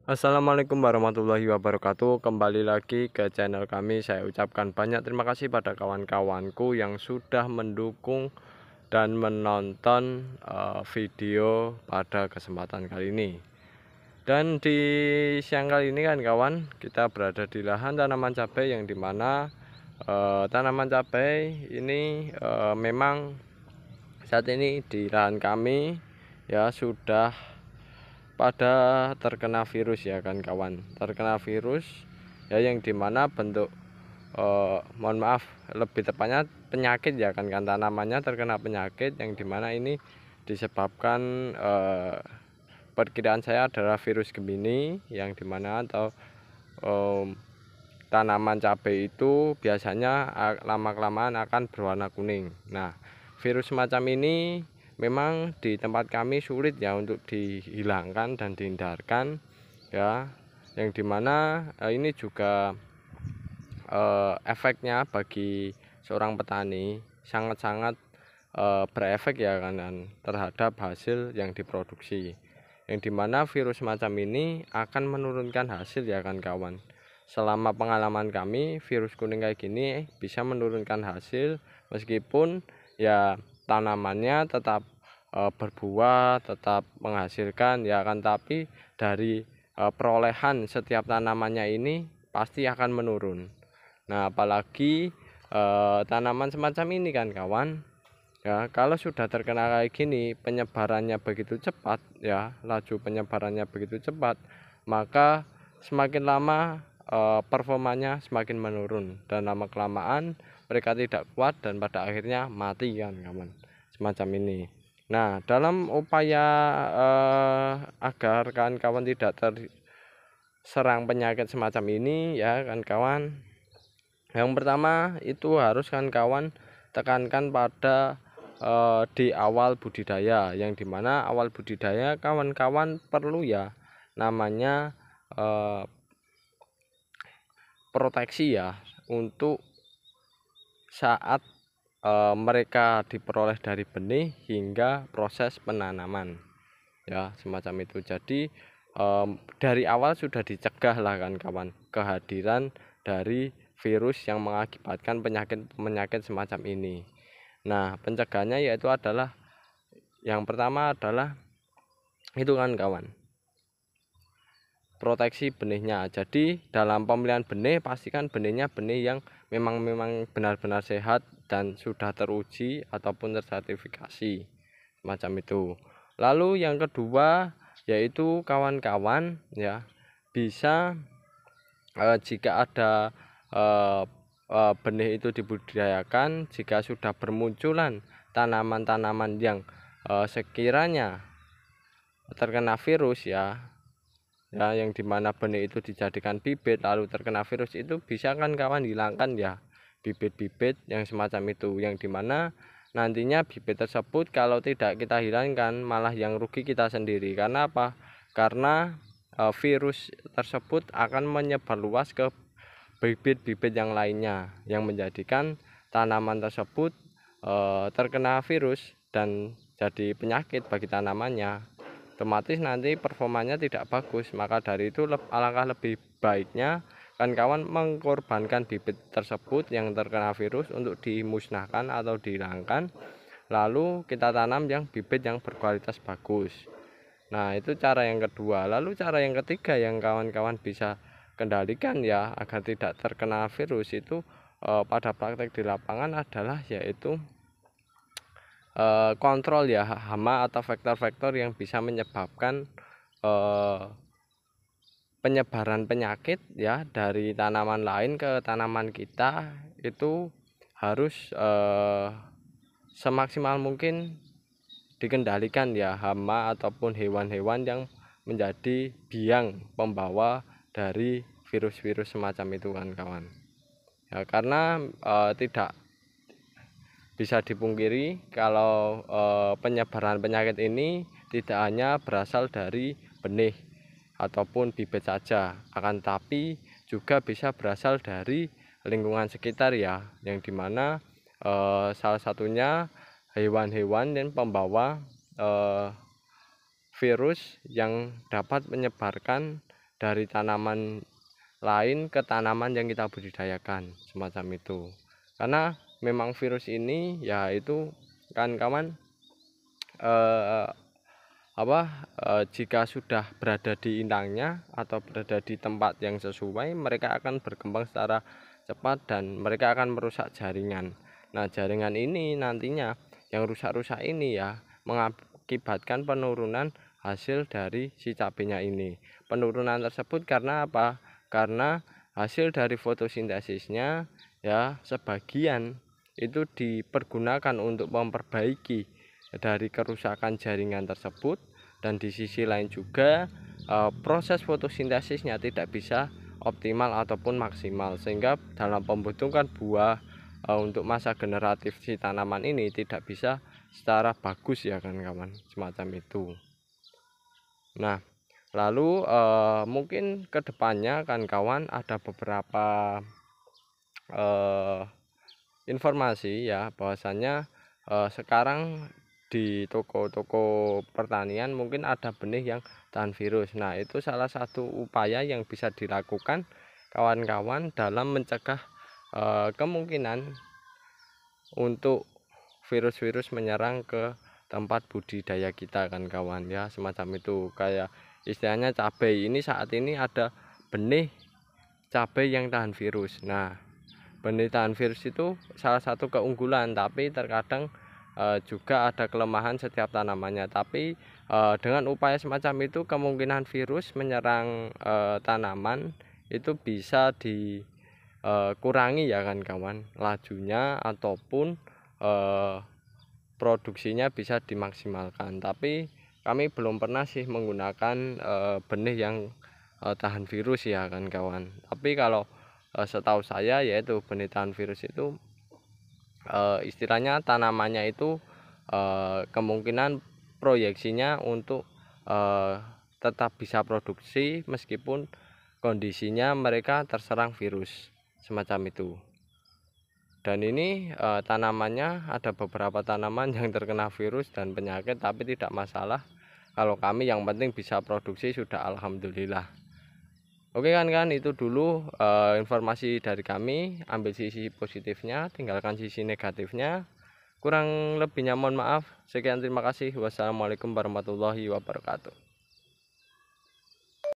Assalamualaikum warahmatullahi wabarakatuh. Kembali lagi ke channel kami. Saya ucapkan banyak terima kasih pada kawan-kawanku yang sudah mendukung dan menonton video pada kesempatan kali ini. Dan di siang kali ini kan kawan, kita berada di lahan tanaman cabai yang dimana tanaman cabai ini memang saat ini di lahan kami ya sudah pada terkena virus ya kan kawan, terkena virus ya yang dimana bentuk mohon maaf lebih tepatnya penyakit ya kan tanamannya terkena penyakit yang dimana ini disebabkan perkiraan saya adalah virus Gemini yang dimana atau tanaman cabai itu biasanya lama-kelamaan akan berwarna kuning. Nah, virus semacam ini memang di tempat kami sulit ya untuk dihilangkan dan dihindarkan ya, yang dimana ini juga efeknya bagi seorang petani sangat-sangat berefek ya kan terhadap hasil yang diproduksi, yang dimana virus semacam ini akan menurunkan hasil ya kan kawan. Selama pengalaman kami, virus kuning kayak gini bisa menurunkan hasil meskipun ya tanamannya tetap berbuah, tetap menghasilkan ya kan, tapi dari perolehan setiap tanamannya ini pasti akan menurun. Nah, apalagi tanaman semacam ini kan kawan ya, kalau sudah terkena kayak gini penyebarannya begitu cepat ya, laju penyebarannya begitu cepat, maka semakin lama performanya semakin menurun dan lama kelamaan mereka tidak kuat dan pada akhirnya mati kan kawan, semacam ini. Nah, dalam upaya agar kawan-kawan tidak terserang penyakit semacam ini ya kan kawan, yang pertama itu harus kan kawan tekankan pada di awal budidaya, yang dimana awal budidaya kawan-kawan perlu ya namanya proteksi ya untuk saat mereka diperoleh dari benih hingga proses penanaman ya, semacam itu. Jadi dari awal sudah dicegah lah kan kawan kehadiran dari virus yang mengakibatkan penyakit semacam ini. Nah, pencegahannya yaitu adalah yang pertama adalah itu kan kawan, proteksi benihnya. Jadi dalam pemilihan benih pastikan benihnya benih yang memang benar-benar sehat dan sudah teruji ataupun tersertifikasi semacam itu. Lalu yang kedua yaitu kawan-kawan ya bisa jika ada benih itu dibudidayakan, jika sudah bermunculan tanaman-tanaman yang sekiranya terkena virus ya yang dimana benih itu dijadikan bibit lalu terkena virus, itu bisa kan kawan hilangkan ya bibit-bibit yang semacam itu, yang dimana nantinya bibit tersebut kalau tidak kita hilangkan malah yang rugi kita sendiri. Karena apa? Karena virus tersebut akan menyebar luas ke bibit-bibit yang lainnya yang menjadikan tanaman tersebut terkena virus dan jadi penyakit bagi tanamannya, otomatis nanti performanya tidak bagus. Maka dari itu alangkah lebih baiknya kan kawan mengorbankan bibit tersebut yang terkena virus untuk dimusnahkan atau dihilangkan, lalu kita tanam yang bibit yang berkualitas bagus. Nah, itu cara yang kedua. Lalu cara yang ketiga yang kawan-kawan bisa kendalikan ya agar tidak terkena virus itu pada praktek di lapangan adalah yaitu kontrol ya hama atau faktor-faktor yang bisa menyebabkan penyebaran penyakit ya dari tanaman lain ke tanaman kita. Itu harus semaksimal mungkin dikendalikan ya hama ataupun hewan-hewan yang menjadi biang pembawa dari virus-virus semacam itu kan kawan ya. Karena tidak bisa dipungkiri kalau penyebaran penyakit ini tidak hanya berasal dari benih ataupun bibit saja, akan tapi juga bisa berasal dari lingkungan sekitar ya, yang dimana salah satunya hewan-hewan yang pembawa virus yang dapat menyebarkan dari tanaman lain ke tanaman yang kita budidayakan, semacam itu. Karena memang virus ini ya itu kan kawan, jika sudah berada di inangnya atau berada di tempat yang sesuai, mereka akan berkembang secara cepat dan mereka akan merusak jaringan. Nah, jaringan ini nantinya yang rusak-rusak ini ya mengakibatkan penurunan hasil dari si cabenya ini. Penurunan tersebut karena apa? Karena hasil dari fotosintesisnya ya sebagian itu dipergunakan untuk memperbaiki dari kerusakan jaringan tersebut, dan di sisi lain juga proses fotosintesisnya tidak bisa optimal ataupun maksimal, sehingga dalam pembentukan buah untuk masa generatif si tanaman ini tidak bisa secara bagus ya kan kawan, semacam itu. Nah, lalu mungkin kedepannya kan kawan ada beberapa informasi ya bahwasannya sekarang di toko-toko pertanian mungkin ada benih yang tahan virus. Nah, itu salah satu upaya yang bisa dilakukan kawan-kawan dalam mencegah kemungkinan untuk virus-virus menyerang ke tempat budidaya kita kan kawan ya, semacam itu. Kayak istilahnya cabai ini, saat ini ada benih cabai yang tahan virus. Nah, benih tahan virus itu salah satu keunggulan, tapi terkadang juga ada kelemahan setiap tanamannya. Tapi dengan upaya semacam itu kemungkinan virus menyerang tanaman itu bisa dikurangi ya kan kawan, lajunya ataupun produksinya bisa dimaksimalkan. Tapi kami belum pernah sih menggunakan benih yang tahan virus ya kan kawan. Tapi kalau setahu saya yaitu benih tahan virus itu istilahnya tanamannya itu kemungkinan proyeksinya untuk tetap bisa produksi meskipun kondisinya mereka terserang virus, semacam itu. Dan ini tanamannya ada beberapa tanaman yang terkena virus dan penyakit, tapi tidak masalah. Kalau kami yang penting bisa produksi sudah alhamdulillah. Oke kan itu dulu informasi dari kami. Ambil sisi positifnya, tinggalkan sisi negatifnya. Kurang lebihnya mohon maaf. Sekian, terima kasih. Wassalamualaikum warahmatullahi wabarakatuh.